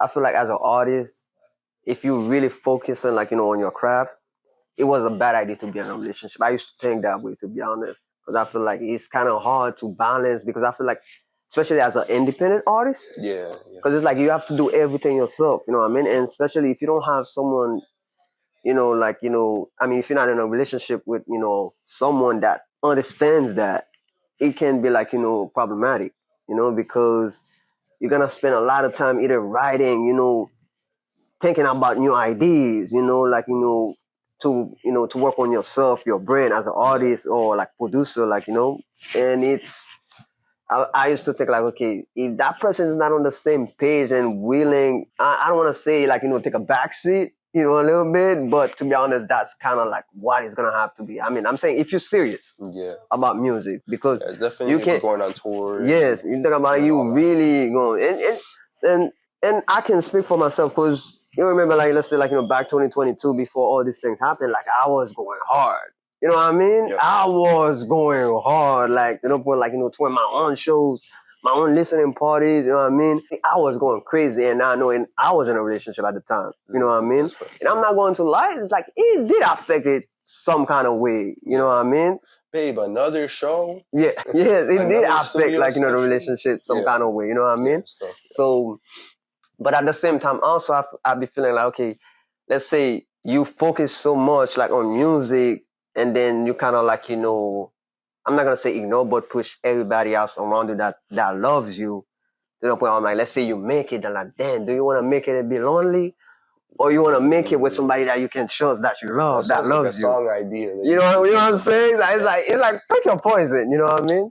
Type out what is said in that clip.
I feel like as an artist, if you really focus on like, on your craft, it was a bad idea to be in a relationship. I used to think that way, to be honest. Because I feel like it's kind of hard to balance because I feel like, especially as an independent artist, Yeah. because it's like you have to do everything yourself, you know what I mean? And especially if you don't have someone, I mean, if you're not in a relationship with, someone that understands that, it can be like, problematic, because you're going to spend a lot of time either writing, thinking about new ideas, to work on yourself, your brain as an artist or like producer, and I used to think like, okay, if that person is not on the same page and willing, I don't want to say like, take a back seat, a little bit, but to be honest, that's kind of like what it's going to have to be. I mean, I'm saying if you're serious about music, because definitely you can't, going on tour. yes, you think about you really going, and I can speak for myself because you remember, like, let's say, like, back 2022, before all these things happened, like, I was going hard. You know what I mean? Yep. I was going hard, like, to my own shows, my own listening parties, you know what I mean? I was going crazy, and I know, and I was in a relationship at the time, you know what I mean? And I'm not going to lie, it's like, it did affect it some kind of way, you know what I mean? Babe, another show? Yeah, yes, it did affect, like, the relationship some kind of way, you know what I mean? So, but at the same time, also, I be feeling like, okay, let's say you focus so much, like, on music, and then you kind of, like, I'm not going to say ignore, but push everybody else around you that loves you. To the point where I'm like, let's say you make it, and like, damn, do you want to make it and be lonely? Or you want to make it with somebody that you can trust, that you love, that loves like a song idea. You know what I'm saying? It's like pick your poison, you know what I mean?